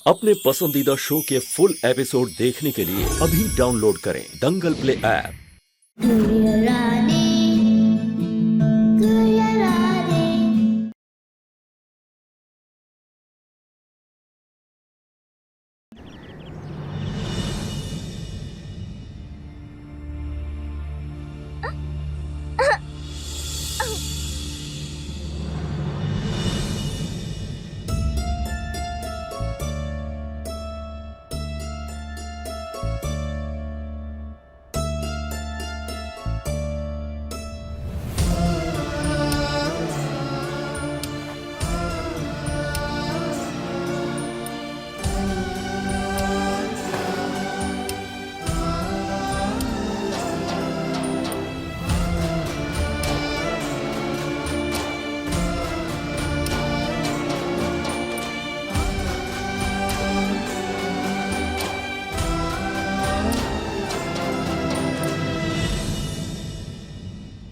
अपने पसंदीदा शो के फुल एपिसोड देखने के लिए अभी डाउनलोड करें Dangal play app.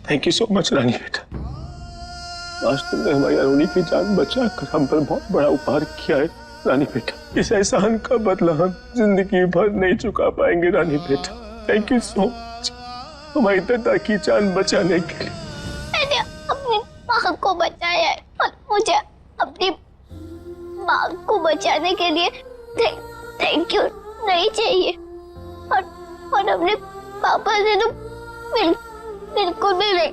Thank you so much Rani बेटा। आज तुमने हमारी अरुणी की जान बचाकर हम पर बहुत बड़ा उपहार किया है रानी बेटा। इस एहसान का बदला हम जिंदगी भर नहीं चुका पाएंगे रानी बेटा। थैंक यू सो मच हमारी दादा की जान बचाने के लिए। मैंने अपनी माँ को बचाया है और मुझे अपनी माँ को बचाने के लिए थैंक यू नहीं चाहिए। और अपने पापा से तो बिल्कुल भी नहीं।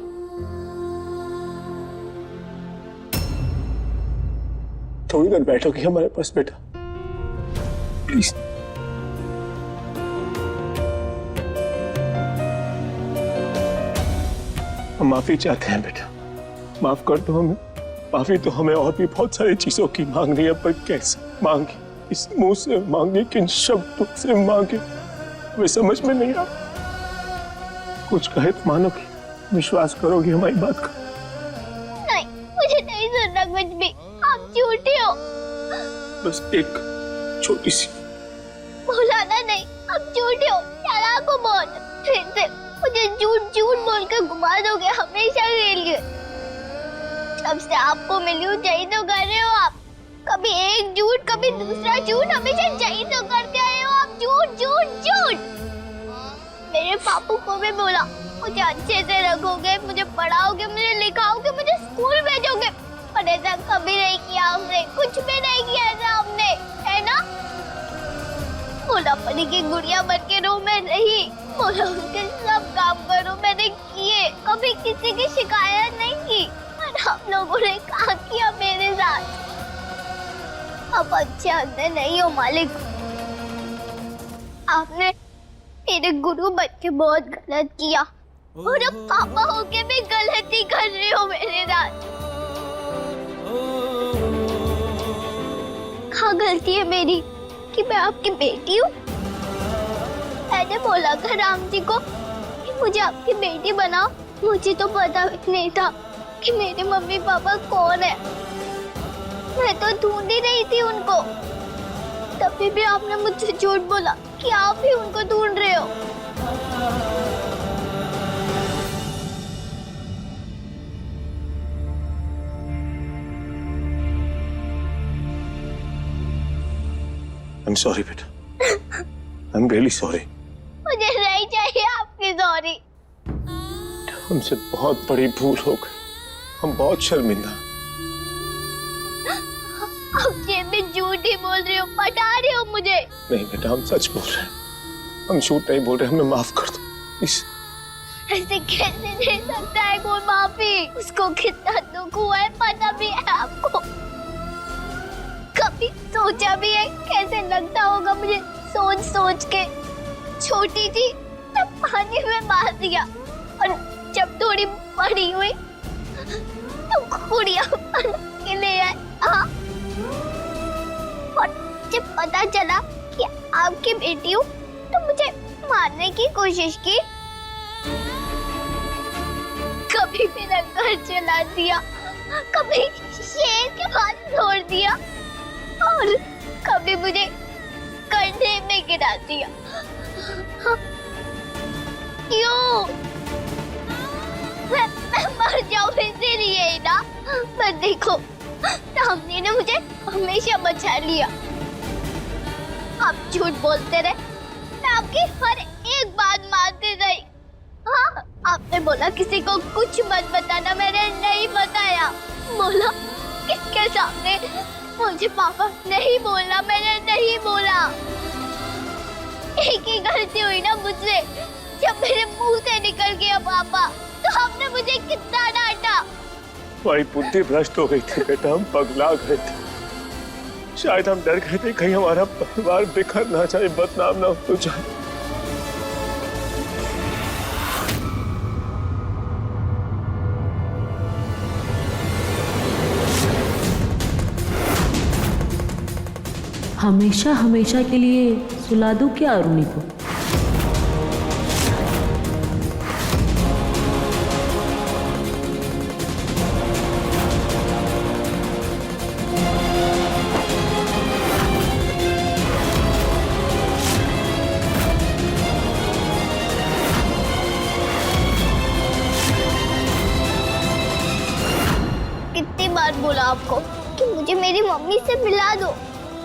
थोड़ी देर बैठोगी हमारे पास बेटा प्लीज। हम माफी चाहते हैं बेटा, माफ कर दो हमें। माफी तो हमें और भी बहुत सारी चीजों की मांगनी है, पर कैसे मांगे, इस मुंह से मांगे, किन शब्दों से मांगे, हमें समझ में नहीं आ। कुछ कहे तो मानोगी, विश्वास करोगी हमारी बात का? नहीं, मुझे नहीं सुनना कुछ भी। आप झूठे हो। बस एक छोटी सी बुलाना नहीं, आप झूठे हो। चालाक हो बहुत। फिर से मुझे झूठ बोल के घुमा दोगे हमेशा के लिए। जब से आपको मिली हूँ यही तो कर रहे हो आप। कभी एक झूठ, कभी दूसरा झूठ, हमेशा यही तो करते आए हो आप। झूठ। मेरे पापू को भी बोला मुझे अच्छे से रखोगे, मुझे पढ़ाओगे, मुझे लिखाओगे, मुझे स्कूल भेजोगे, पर ऐसा कभी नहीं किया हमने। कुछ भी नहीं किया ऐसा हमने, है ना? बोला परी की गुड़िया बन के रो मैं रही, बोला उनके सब काम करो मैंने किए, कभी किसी की शिकायत नहीं की। पर आप लोगों ने क्या किया मेरे साथ? आप अच्छे अंदर नहीं हो मालिक। आपने मेरे गुरु बन के बहुत गलत किया और अब पापा होके भी गलती कर रहे हो मेरे साथ। क्या गलती है मेरी कि मैं आपकी बेटी हूँ? मैंने बोला था राम जी को कि मुझे आपकी बेटी बनाओ। मुझे तो पता भी नहीं था कि मेरे मम्मी पापा कौन है। मैं तो ढूंढ ही रही थी उनको। तभी भी आपने मुझसे झूठ बोला कि आप ही उनको ढूंढ रहे हो। I'm sorry बेटा। I'm really sorry। मुझे नहीं चाहिए आपकी सॉरी। हमसे बहुत बड़ी भूल हो गई, हम बहुत शर्मिंदा। आप ये भी झूठ ही बोल रहे हो, पटा रहे हो मुझे। नहीं बेटा, हम सच बोल रहे हैं, हम झूठ नहीं बोल रहे। हमें माफ कर दो प्लीज। ऐसे कैसे दे सकता है कोई माफी? उसको कितना दुख हुआ है पता भी है आपको। कभी सोचा भी है कैसे लगता होगा मुझे? सोच के छोटी थी तब पानी में मार दिया, और जब थोड़ी बड़ी हुई तो गुड़िया बन के ले आए। और जब पता चला कि आपकी बेटी हूँ तो मुझे मारने की कोशिश की। कभी मेरा घर जला दिया, कभी शेर के पास छोड़ दिया, और कभी मुझे कंधे में गिरा दिया। क्यों? मैं मर जाऊं इसीलिए ना। पर देखो, सामने ने मुझे हमेशा बचा लिया। आप झूठ बोलते रहे, मैं आपकी हर एक बात मानती रही। हाँ, आपने बोला किसी को कुछ मत बताना, मैंने नहीं बताया। बोला किसके सामने? मुझे पापा नहीं बोलना, मैंने नहीं बोला। एक ही गलती हुई ना मुझसे, जब मेरे मुंह से निकल गया पापा, तो आपने मुझे कितना डांटा। हमारी बुद्धि भ्रष्ट हो गई थी बेटा, हम पगला गए थे। शायद हम डर गए थे कहीं हमारा परिवार बिखर ना जाए, बदनाम ना हो जाए। हमेशा हमेशा के लिए सुला दूं क्या अरुणी को? कितनी बार बोला आपको कि मुझे मेरी मम्मी से मिला दो,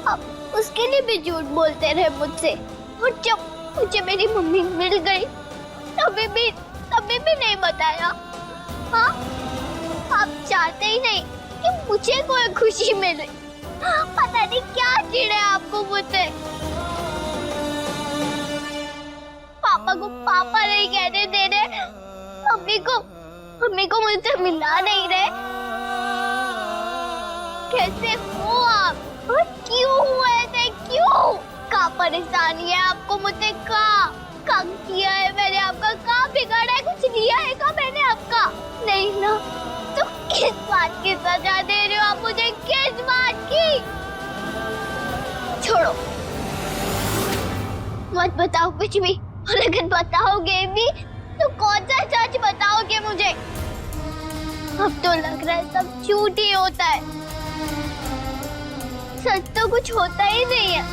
आप उसके लिए भी झूठ बोलते रहे मुझसे। और जब मुझे मेरी मम्मी मिल गई तभी भी नहीं बताया। हाँ, आप चाहते ही नहीं कि मुझे कोई खुशी मिले। पता नहीं क्या चिढ़े आपको मुझसे। पापा को पापा नहीं कहने दे रहे, मम्मी को मुझसे मिला नहीं रहे। कैसे हो आप? और क्यों हुआ ऐसे? क्यों? क्या परेशानी है आपको मुझसे? क्या किया है मैंने आपका? क्या बिगाड़ा है? कुछ लिया है क्या मैंने आपका? नहीं ना, तो किस बात की सजा दे रहे हो आप मुझे? किस बात की? छोड़ो, मत बताओ कुछ भी। और अगर बताओगे भी तो कौन सा सच बताओगे मुझे? अब तो लग रहा है सब झूठ ही होता है, सच तो कुछ होता ही नहीं है।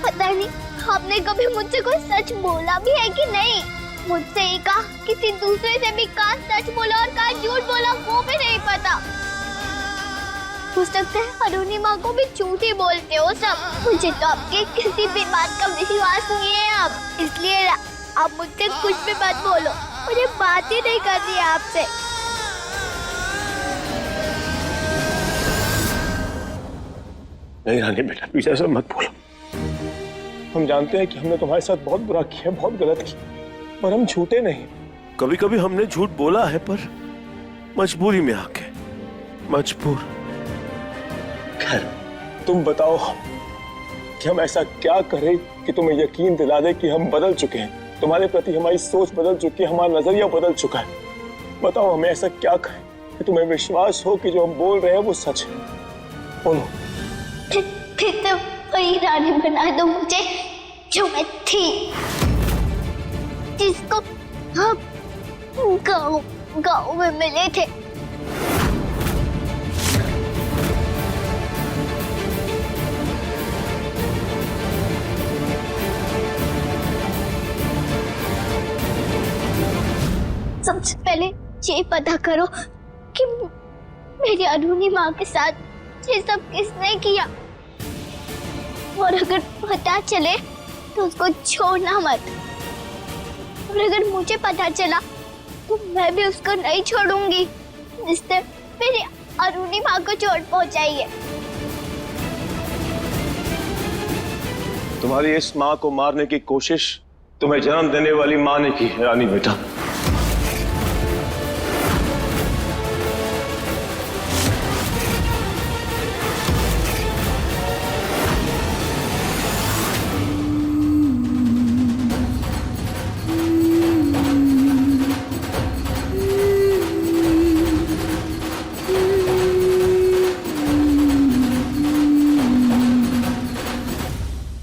पता नहीं आपने कभी मुझसे कोई सच बोला भी है कि नहीं? मुझसे ही कहा, किसी दूसरे से भी कहा सच बोला और कहा झूठ बोला, वो भी नहीं पता। हो सकता है अरुणी माँ को भी झूठ ही बोलते हो सब। मुझे तो आपके किसी भी बात का विश्वास नहीं है अब, इसलिए आप मुझसे कुछ भी मत बोलो। मुझे बात ही नहीं करनी है आपसे। नहीं रानी बेटा, प्लीज ऐसा मत बोलो। हम जानते हैं कि हमने तुम्हारे साथ बहुत बुरा किया, बहुत गलत किया, पर हम झूठे नहीं। कभी कभी हमने झूठ बोला है, पर मजबूरी में आके, मजबूर। खैर, तुम बताओ कि हम ऐसा क्या करें कि तुम्हें यकीन दिला दे कि हम बदल चुके हैं, तुम्हारे प्रति हमारी सोच बदल चुकी है, हमारा नजरिया बदल चुका है। बताओ हमें ऐसा क्या करें कि तुम्हें विश्वास हो कि जो हम बोल रहे हैं वो सच है। बोलो। फिर तो वही रानी बना दो मुझे जो मैं थी, जिसको हम गाँव में मिले थे। सबसे पहले ये पता करो कि मेरी अरुणी माँ के साथ ये सब किसने किया, और अगर पता चले तो उसको छोड़ना मत। और अगर मुझे पता चला तो मैं भी उसको नहीं छोड़ूंगी जिसने मेरी अरुणी माँ को चोट पहुंचाई है। तुम्हारी इस माँ को मारने की कोशिश तुम्हें जन्म देने वाली माँ ने की है रानी बेटा।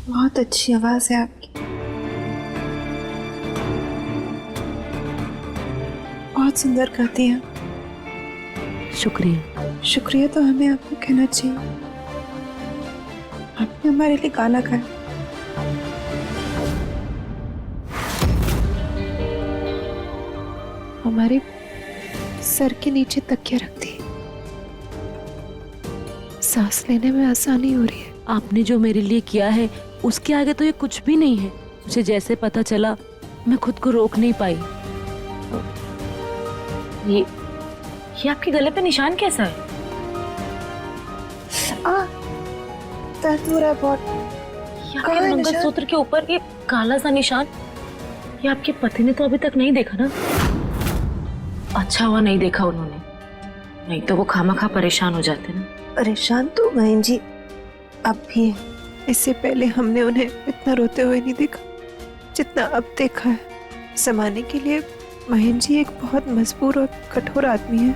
बहुत अच्छी आवाज है आपकी, बहुत सुंदर गाती हैं। शुक्रिया। शुक्रिया तो हमें आपको कहना चाहिए, आपने हमारे लिए गाना गाया। हमारे सर के नीचे तकिया रख दी, सांस लेने में आसानी हो रही है। आपने जो मेरे लिए किया है उसके आगे तो ये कुछ भी नहीं है। मुझे जैसे पता चला मैं खुद को रोक नहीं पाई। ये आपके गले पे निशान कैसा है? दर्द हो रहा है बहुत। ये कहाँ आपके है मंगलसूत्र के ऊपर ये काला सा निशान, ये आपके पति ने तो अभी तक नहीं देखा ना? अच्छा हुआ नहीं देखा उन्होंने, नहीं तो वो खामखा परेशान हो जाते ना। परेशान तो बहन जी अब भी है। इससे पहले हमने उन्हें इतना रोते हुए नहीं देखा जितना अब देखा है। समाने के लिए बहन जी एक बहुत मजबूर और कठोर आदमी है,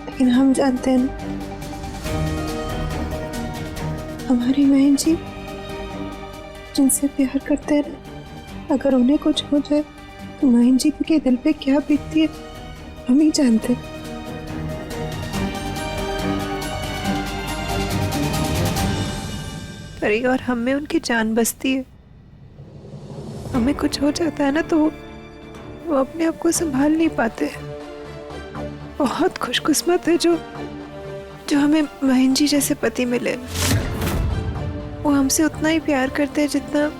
लेकिन हम जानते हैं ना, हमारी बहन जी जिनसे प्यार करते हैं, अगर उन्हें कुछ हो जाए तो बहन जी के दिल पे क्या बीतती है हम ही जानते हैं। परी और हम में उनकी जान बसती है। हमें कुछ हो जाता है ना तो वो अपने आप को संभाल नहीं पाते। बहुत खुशकिस्मत है जो हमें महेंद्र जी जैसे पति मिले। वो हमसे उतना ही प्यार करते हैं जितना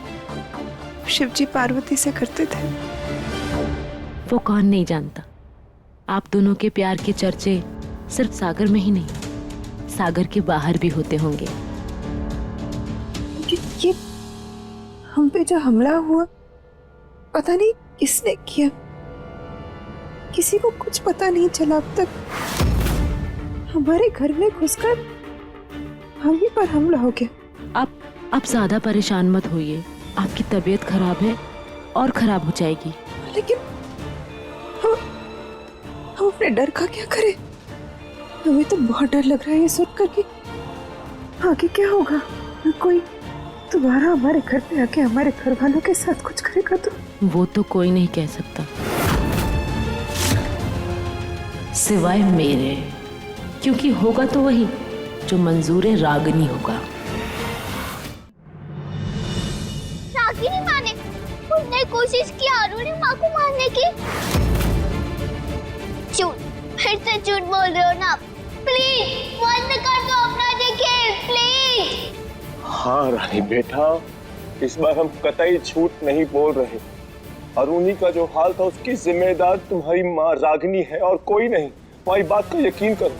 शिव जी पार्वती से करते थे। वो कौन नहीं जानता, आप दोनों के प्यार के चर्चे सिर्फ सागर में ही नहीं, सागर के बाहर भी होते होंगे। ये हम पे जो हमला हुआ पता नहीं किसने किया, किसी को कुछ पता नहीं चला अब तक। हमारे घर में घुसकर हम ही पर हमला हो गया। आप ज्यादा परेशान मत होइए, आपकी तबीयत खराब है और खराब हो जाएगी। लेकिन हम अपने डर का क्या करें? हमें तो बहुत डर लग रहा है ये सुनकर कि आगे क्या होगा। कोई दोबारा हमारे घर पे आके हमारे घर वालों के साथ कुछ करेगा तो? वो तो कोई नहीं कह सकता सिवाय मेरे, क्योंकि होगा तो वही जो मंजूर रागिनी होगा। रागिनी माँ ने उसने कोशिश की अरुणी माँ को मारने की। झूठ, फिर से झूठ बोल रहे हो ना आप। प्लीज बंद कर दो अपना खेल प्लीज। हाँ रानी बेटा, इस बार हम कतई झूठ नहीं बोल रहे। अरुणी का जो हाल था उसकी जिम्मेदार तुम्हारी माँ रागिनी है और कोई नहीं। हमारी बात का यकीन करो।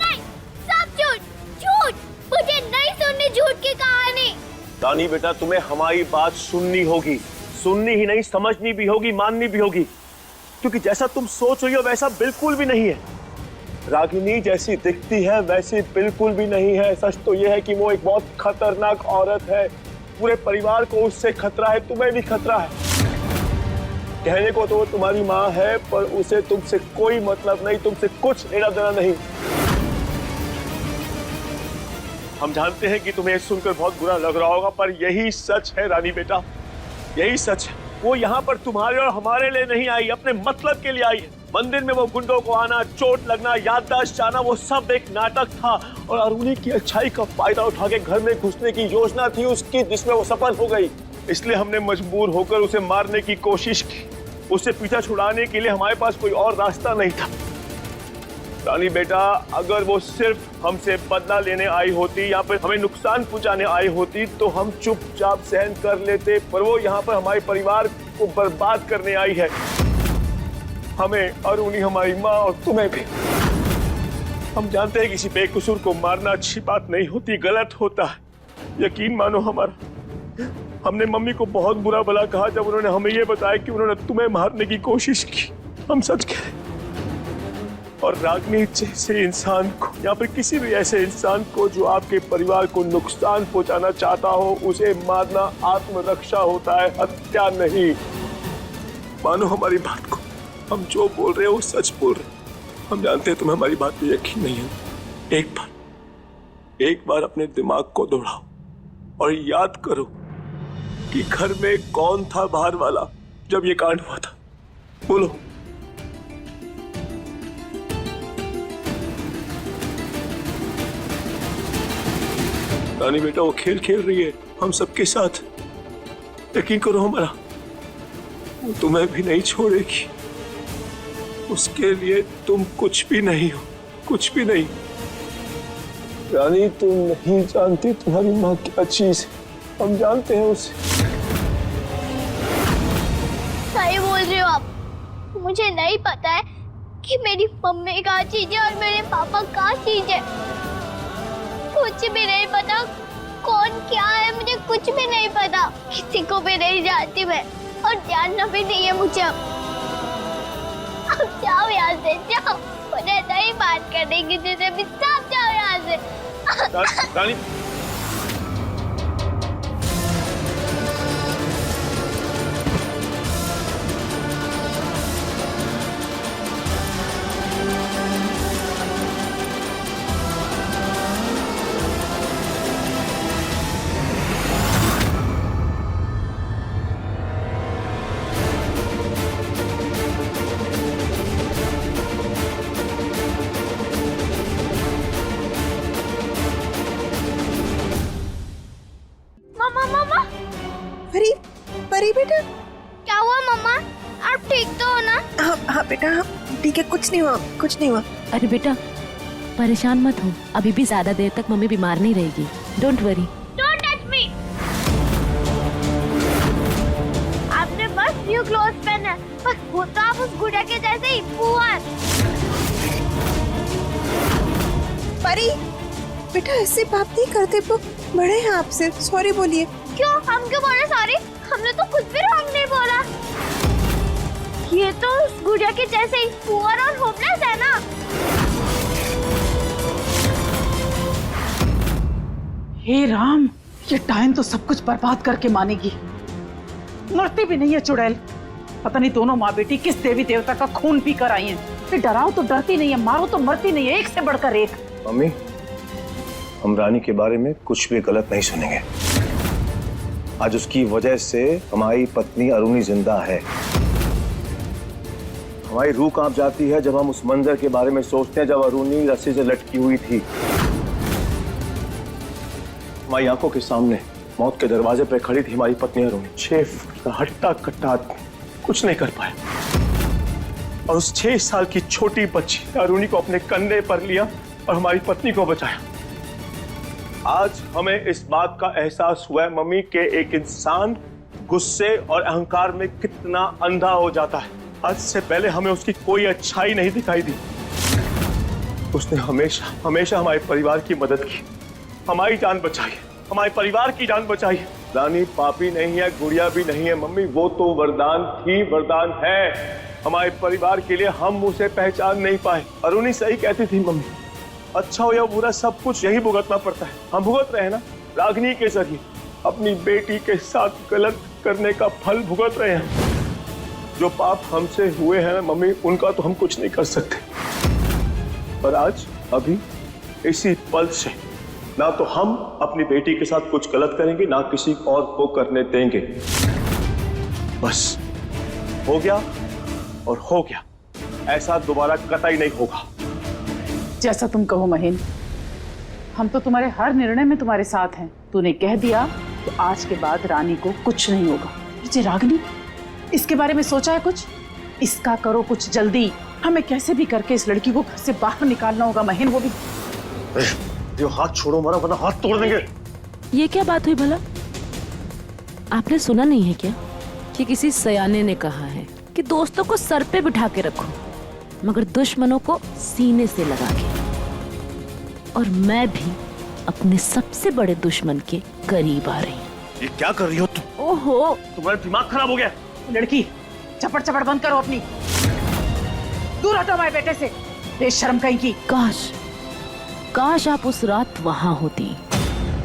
नहीं, सब झूठ झूठ, मुझे नहीं सुननी झूठ की कहानी। रानी बेटा, तुम्हें हमारी बात सुननी होगी, सुननी ही नहीं समझनी भी होगी, माननी भी होगी, क्योंकि जैसा तुम सोच रही हो वैसा बिल्कुल भी नहीं है। रागिनी जैसी दिखती है वैसी बिल्कुल भी नहीं है। सच तो यह है कि वो एक बहुत खतरनाक औरत है। पूरे परिवार को उससे खतरा है, तुम्हें भी खतरा है। कहने को तो वो तुम्हारी माँ है, पर उसे तुमसे कोई मतलब नहीं, तुमसे कुछ लेना देना नहीं। हम जानते हैं कि तुम्हें सुनकर बहुत बुरा लग रहा होगा, पर यही सच है रानी बेटा, यही सच है। वो यहाँ पर तुम्हारे और हमारे लिए नहीं आई, अपने मतलब के लिए आई है। मंदिर में वो गुंडों को आना, चोट लगना, याददाश्त जाना, वो सब एक नाटक था और अरुणी की अच्छाई का फायदा उठा के घर में घुसने की योजना थी उसकी, जिसमें वो सफल हो गई। इसलिए हमने मजबूर होकर उसे मारने की कोशिश की। उससे पीछा छुड़ाने के लिए हमारे पास कोई और रास्ता नहीं था। रानी बेटा, अगर वो सिर्फ हमसे बदला लेने आई होती या फिर हमें नुकसान पहुंचाने आई होती तो हम चुपचाप सहन कर लेते, पर वो यहाँ पर हमारे परिवार को बर्बाद करने आई है। हमें, अरुणी, हमारी माँ और तुम्हें भी। हम जानते हैं किसी बेकसूर को मारना अच्छी बात नहीं होती, गलत होता है। यकीन मानो हमारा, हमने मम्मी को बहुत बुरा भला कहा जब उन्होंने हमें ये बताया कि उन्होंने तुम्हें मारने की कोशिश की। हम सच कह रहे। और रागिनी जैसे इंसान को या फिर किसी भी ऐसे इंसान को जो आपके परिवार को नुकसान पहुंचाना चाहता हो, उसे मारना आत्मरक्षा होता है, हत्या नहीं। मानो हमारी बात को, हम जो बोल रहे हैं वो सच बोल रहे हैं। हम जानते हैं तुम्हें हमारी बात पे यकीन नहीं है। एक बार अपने दिमाग को दौड़ाओ और याद करो कि घर में कौन था बाहर वाला जब ये कांड हुआ था। बोलो। रानी बेटा, वो खेल खेल रही है हम सबके साथ। यकीन करो हमारा, वो तुम्हें भी नहीं छोड़ेगी। उसके लिए तुम कुछ भी नहीं हो, कुछ भी नहीं। रानी तुम नहीं जानती तुम्हारी माँ क्या चीज है, हम जानते हैं उसे। सही बोल रहे हो आप। मुझे नहीं पता है कि मेरी मम्मी का चीज है और मेरे पापा का चीज है। कुछ भी नहीं पता कौन क्या है, मुझे कुछ भी नहीं पता, किसी को भी नहीं जानती मैं, और जानना भी नहीं है मुझे। अब जाओ यहाँ से, जाओ, मुझे नहीं बात करने की जैसे भी, सब जाओ यहाँ से। रानी मम्मा, परी, परी बेटा। क्या हुआ मम्मा? आप ठीक तो हो ना? हाँ हाँ बेटा, हाँ ठीक है, कुछ नहीं हुआ, कुछ नहीं हुआ। अरे बेटा परेशान मत हो, अभी भी ज्यादा देर तक मम्मी बीमार नहीं रहेगी। Don't worry. Don't touch me! आपने बस न्यू क्लोथ पहना है, बस वो तो आप उस गुड़िया के जैसे ही पुअर। परी बेटा ऐसे बात नहीं करते, वो बड़े हैं आपसे, सॉरी बोलिए। क्यों? हम क्यों बोले सॉरी? हमने तो कुछ भी रॉन्ग नहीं बोला। ये तो उस गुड़िया के जैसे ही पुअर और होपलेस है ना। हे राम, ये टाइम तो सब कुछ बर्बाद करके मानेगी। मरती भी नहीं है चुड़ैल। पता नहीं दोनों माँ बेटी किस देवी देवता का खून पी कर आई हैं। ये डराओ तो डरती नहीं है, मारो तो मरती नहीं है, एक से बढ़कर एक। मम्मी, हम रानी के बारे में कुछ भी गलत नहीं सुनेंगे। आज उसकी वजह से हमारी पत्नी अरुणी जिंदा है। हमारी रूह कांप जाती है जब हम उस मंजर के बारे में सोचते हैं जब अरुणी रस्सी से लटकी हुई थी। हमारी आंखों के सामने मौत के दरवाजे पर खड़ी थी हमारी पत्नी अरुणी। 6 फुट का हट्टा कट्टा आदमी कुछ नहीं कर पाया, और उस 6 साल की छोटी बच्ची अरुणी को अपने कंधे पर लिया और हमारी पत्नी को बचाया। आज हमें इस बात का एहसास हुआ है मम्मी के एक इंसान गुस्से और अहंकार में कितना अंधा हो जाता है। आज से पहले हमें उसकी कोई अच्छाई नहीं दिखाई दी। उसने हमेशा हमेशा हमारे परिवार की मदद की, हमारी जान बचाई, हमारे परिवार की जान बचाई। रानी पापी नहीं है, गुड़िया भी नहीं है मम्मी, वो तो वरदान थी, वरदान है हमारे परिवार के लिए। हम उसे पहचान नहीं पाए। अरुणी सही कहती थी मम्मी, अच्छा हो या बुरा सब कुछ यही भुगतना पड़ता है। हम भुगत रहे हैं ना, रागिनी के जरिए अपनी बेटी के साथ गलत करने का फल भुगत रहे हैं। जो पाप हमसे हुए हैं मम्मी, उनका तो हम कुछ नहीं कर सकते, पर आज अभी इसी पल से ना तो हम अपनी बेटी के साथ कुछ गलत करेंगे, ना किसी और को करने देंगे। बस हो गया और हो गया, ऐसा दोबारा कतई नहीं होगा। जैसा तुम कहो महेंद्र, हम तो तुम्हारे हर निर्णय में तुम्हारे साथ हैं। तूने कह दिया तो आज के बाद रानी को कुछ नहीं होगा। ये रागिनी, इसके बारे में सोचा है कुछ? इसका करो कुछ जल्दी। हमें कैसे भी करके इस लड़की को घर से बाहर निकालना होगा महेंद्र, वो भी। ये हाथ छोड़ो मारा, वरना हाथ तोड़ देंगे। ये क्या बात हुई भला? आपने सुना नहीं है क्या कि किसी सयाने ने कहा है कि दोस्तों को सर पे बिठा के रखो मगर दुश्मनों को सीने से लगा के। और मैं भी अपने सबसे बड़े दुश्मन के करीब आ रही हूँ। ये क्या कर रही हो तुम? ओहो, तुम्हारा दिमाग खराब हो गया। लड़की, चपड़ चपड़ बंद करो अपनी। दूर हटो हमारे बेटे से, बेशर्म कहीं की। काश आप उस रात वहां होती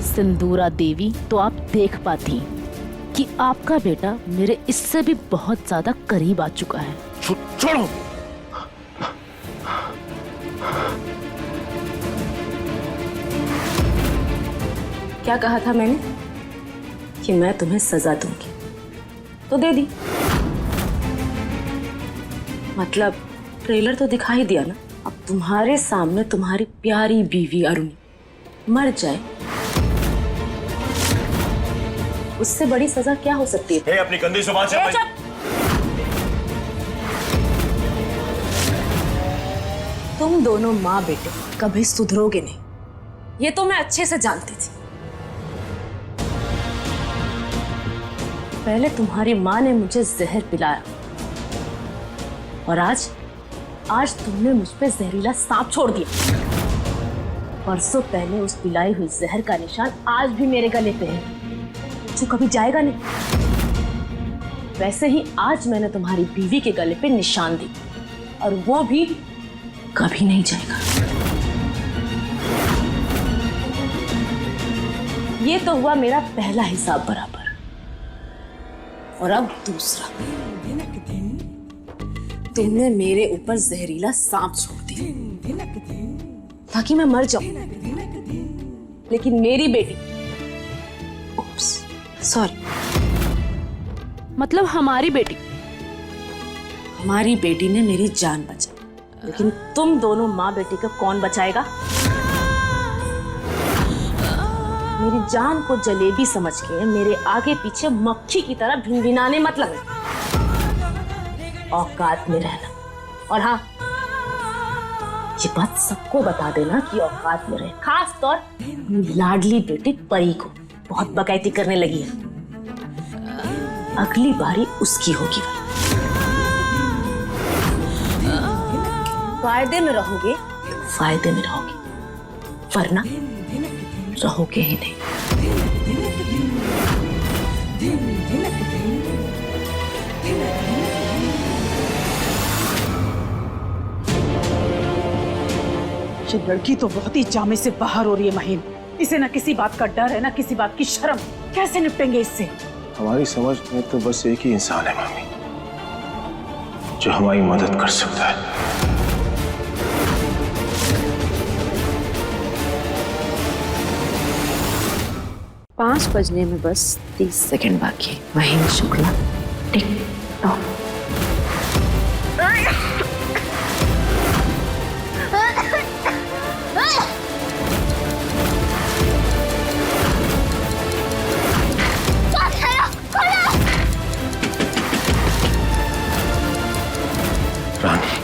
सिंदूरा देवी, तो आप देख पाती कि आपका बेटा मेरे इससे भी बहुत ज्यादा करीब आ चुका है। छोड़ो। क्या कहा था मैंने कि मैं तुम्हें सजा दूंगी, तो दे दी। मतलब ट्रेलर तो दिखा ही दिया ना। अब तुम्हारे सामने तुम्हारी प्यारी बीवी अरुणी मर जाए, उससे बड़ी सजा क्या हो सकती है? अपनी गंदी जुबान से तुम दोनों माँ बेटे कभी सुधरोगे नहीं, ये तो मैं अच्छे से जानती थी। पहले तुम्हारी माँ ने मुझे जहर पिलाया और आज तुमने मुझ पे जहरीला सांप छोड़ दिया। परसों पहले उस पिलाई हुई जहर का निशान आज भी मेरे गले पे है, जो कभी जाएगा नहीं। वैसे ही आज मैंने तुम्हारी बीवी के गले पे निशान दी और वो भी कभी नहीं जाएगा। ये तो हुआ मेरा पहला हिसाब बराबर, और अब दूसरा। तुमने मेरे ऊपर जहरीला सांप छोड़ दिया ताकि मैं मर जाऊं, लेकिन मेरी बेटी, उप्स, सॉरी, मतलब हमारी बेटी? हमारी बेटी ने मेरी जान बचाई, लेकिन तुम दोनों माँ बेटी को कौन बचाएगा? मेरी जान को जलेबी समझ के मेरे आगे पीछे मक्खी की तरह भिनभिनाने मत लगना। औकात में रहना। और हाँ, ये बात सबको बता देना कि औकात में रहे, खास तौर लाडली बेटी परी को बहुत बकैती करने लगी है। अगली बारी उसकी होगी। फायदे में रहोगे, फायदे में रहोगे, वरना रहोगे ही नहीं। ये लड़की तो बहुत ही जामे से बाहर हो रही है महीन। इसे ना किसी बात का डर है, ना किसी बात की शर्म। कैसे निपटेंगे इससे? हमारी समझ में तो बस एक ही इंसान है मामी, जो हमारी मदद कर सकता है। 5 बजने में बस 30 सेकंड बाकी। महीन शुक्ला, टिक टॉक। रानी,